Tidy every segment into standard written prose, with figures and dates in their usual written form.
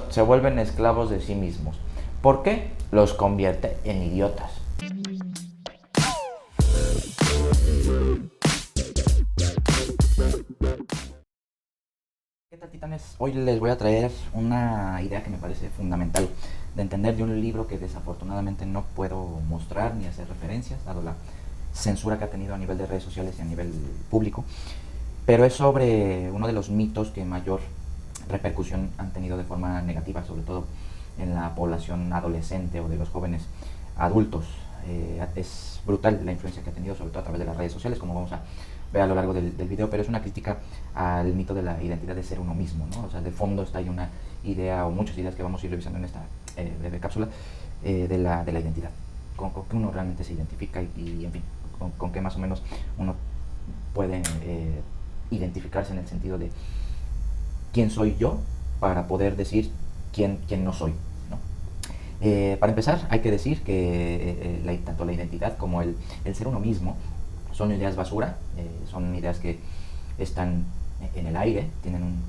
se vuelven esclavos de sí mismos. ¿Por qué? Los convierte en idiotas. ¿Qué tal, titanes? Hoy les voy a traer una idea que me parece fundamental de entender de un libro que desafortunadamente no puedo mostrar ni hacer referencias, dado la censura que ha tenido a nivel de redes sociales y a nivel público, pero es sobre uno de los mitos que mayor repercusión han tenido de forma negativa, sobre todo en la población adolescente o de los jóvenes adultos. Es brutal la influencia que ha tenido, sobre todo a través de las redes sociales, como vamos a ver a lo largo del video, pero es una crítica al mito de la identidad de ser uno mismo, ¿no? O sea, de fondo está ahí una idea o muchas ideas que vamos a ir revisando en esta breve cápsula de la identidad, con qué uno realmente se identifica y en fin, con qué más o menos uno puede identificarse en el sentido de quién soy yo para poder decir quién no soy, ¿no? Para empezar, hay que decir que tanto la identidad como el ser uno mismo son ideas basura, son ideas que están en el aire, tienen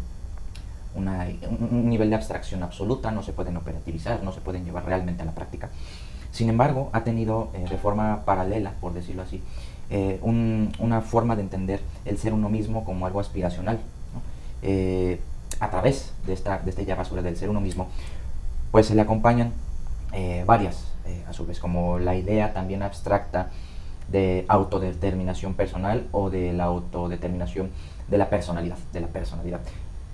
un nivel de abstracción absoluta, no se pueden operativizar, no se pueden llevar realmente a la práctica. Sin embargo, ha tenido de forma paralela, por decirlo así, una forma de entender el ser uno mismo como algo aspiracional, ¿no? A través de esta ya basura del ser uno mismo, pues se le acompañan varias, a su vez, como la idea también abstracta de autodeterminación personal o de la autodeterminación de la personalidad,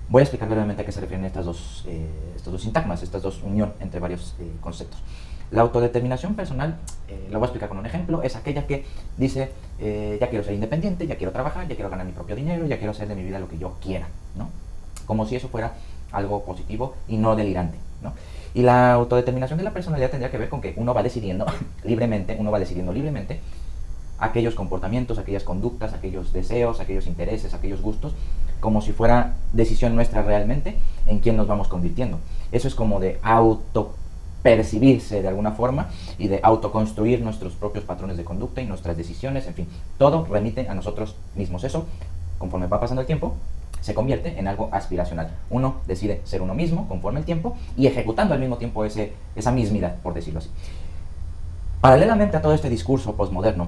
Voy a explicar brevemente a qué se refieren estos dos sintagmas, estas dos unión entre varios conceptos. La autodeterminación personal, la voy a explicar con un ejemplo, es aquella que dice, ya quiero ser independiente, ya quiero trabajar, ya quiero ganar mi propio dinero, ya quiero hacer de mi vida lo que yo quiera, ¿no? Como si eso fuera algo positivo y no delirante, ¿no? Y la autodeterminación de la personalidad tendría que ver con que uno va decidiendo libremente, aquellos comportamientos, aquellas conductas, aquellos deseos, aquellos intereses, aquellos gustos, como si fuera decisión nuestra realmente en quién nos vamos convirtiendo. Eso es como de autopercibirse de alguna forma y de autoconstruir nuestros propios patrones de conducta y nuestras decisiones, en fin, todo remite a nosotros mismos. Eso, conforme va pasando el tiempo, se convierte en algo aspiracional. Uno decide ser uno mismo conforme el tiempo y ejecutando al mismo tiempo esa mismidad, por decirlo así. Paralelamente a todo este discurso postmoderno,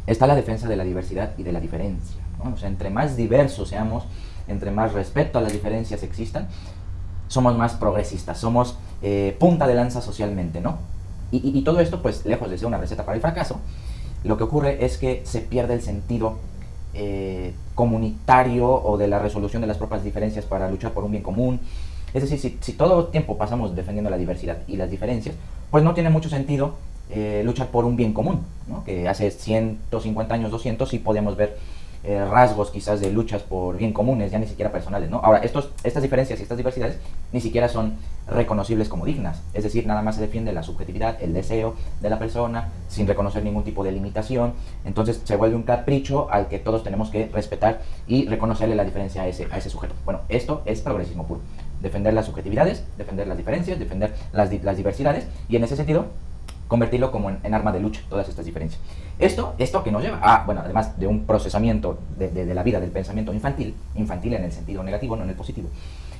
está la defensa de la diversidad y de la diferencia, ¿no? O sea, entre más diversos seamos, entre más respeto a las diferencias existan, somos más progresistas, somos punta de lanza socialmente, ¿no? Y todo esto, pues, lejos de ser una receta para el fracaso, lo que ocurre es que se pierde el sentido comunitario o de la resolución de las propias diferencias para luchar por un bien común. Es decir, si todo el tiempo pasamos defendiendo la diversidad y las diferencias, pues no tiene mucho sentido luchar por un bien común, ¿no? Que hace 150 años, 200, sí podemos ver rasgos quizás de luchas por bien comunes, ya ni siquiera personales, ¿no? Ahora, estas diferencias y estas diversidades ni siquiera son reconocibles como dignas, es decir, nada más se defiende la subjetividad, el deseo de la persona, sin reconocer ningún tipo de limitación. Entonces se vuelve un capricho al que todos tenemos que respetar y reconocerle la diferencia a ese sujeto. Bueno, esto es progresismo puro, defender las subjetividades, defender las diferencias, defender las diversidades, y en ese sentido convertirlo como en arma de lucha, todas estas diferencias. Esto que nos lleva a, bueno, además de un procesamiento de la vida, del pensamiento infantil en el sentido negativo, no en el positivo,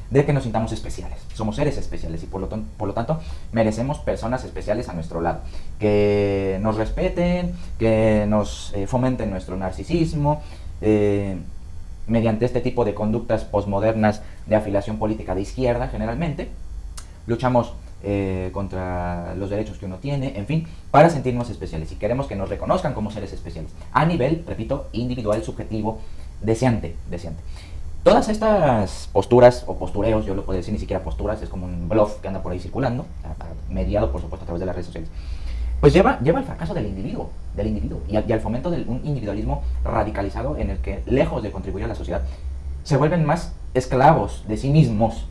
de que nos sintamos especiales. Somos seres especiales y por lo tanto merecemos personas especiales a nuestro lado, que nos respeten, que nos fomenten nuestro narcisismo, mediante este tipo de conductas posmodernas de afiliación política de izquierda generalmente, luchamos contra los derechos que uno tiene, en fin, para sentirnos especiales, y queremos que nos reconozcan como seres especiales, a nivel, repito, individual, subjetivo, deseante. Todas estas posturas o postureos, yo lo puedo decir, ni siquiera posturas, es como un bluff que anda por ahí circulando, mediado por supuesto a través de las redes sociales, pues lleva al fracaso del individuo y al fomento de un individualismo radicalizado en el que, lejos de contribuir a la sociedad, se vuelven más esclavos de sí mismos.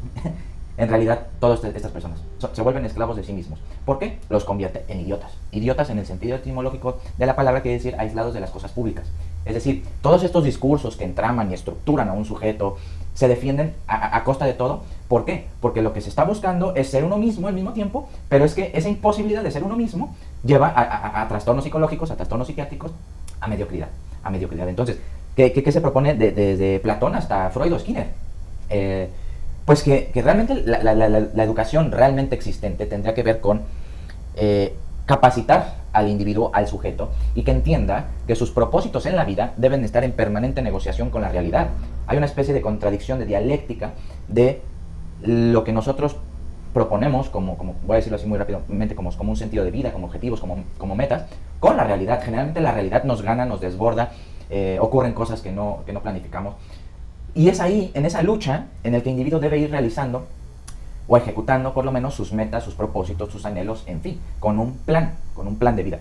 En realidad, todas estas personas se vuelven esclavos de sí mismos. ¿Por qué? Los convierte en idiotas. Idiotas en el sentido etimológico de la palabra, quiere decir aislados de las cosas públicas. Es decir, todos estos discursos que entraman y estructuran a un sujeto se defienden a costa de todo. ¿Por qué? Porque lo que se está buscando es ser uno mismo al mismo tiempo, pero es que esa imposibilidad de ser uno mismo lleva a trastornos psicológicos, a trastornos psiquiátricos, a mediocridad. Entonces, ¿qué se propone desde Platón hasta Freud o Skinner? Pues que realmente la educación realmente existente tendría que ver con capacitar al individuo, al sujeto, y que entienda que sus propósitos en la vida deben estar en permanente negociación con la realidad. Hay una especie de contradicción, de dialéctica, de lo que nosotros proponemos, como voy a decirlo así muy rápidamente, como un sentido de vida, como objetivos, como metas, con la realidad. Generalmente la realidad nos gana, nos desborda, ocurren cosas que no planificamos. Y es ahí, en esa lucha, en el que el individuo debe ir realizando o ejecutando por lo menos sus metas, sus propósitos, sus anhelos, en fin, con un plan de vida.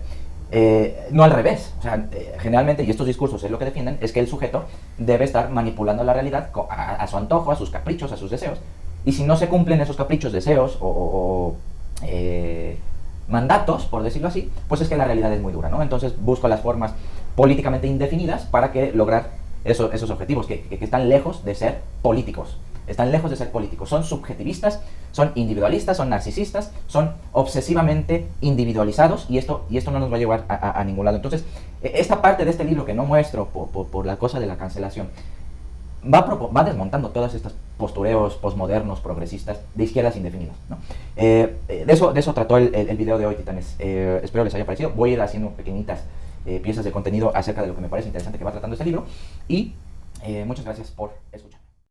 No al revés, o sea, generalmente, y estos discursos es lo que defienden, es que el sujeto debe estar manipulando la realidad a su antojo, a sus caprichos, a sus deseos, y si no se cumplen esos caprichos, deseos o mandatos, por decirlo así, pues es que la realidad es muy dura, ¿no? Entonces busco las formas políticamente indefinidas para que lograr esos objetivos, que están lejos de ser políticos. Están lejos de ser políticos. Son subjetivistas, son individualistas, son narcisistas, son obsesivamente individualizados y esto no nos va a llevar a ningún lado. Entonces, esta parte de este libro que no muestro por la cosa de la cancelación, va desmontando todas estas postureos postmodernos, progresistas, de izquierdas indefinidas, ¿no? De eso trató el video de hoy, Titanes. Espero les haya parecido. Voy a ir haciendo pequeñitas piezas de contenido acerca de lo que me parece interesante que va tratando este libro. Y muchas gracias por escuchar.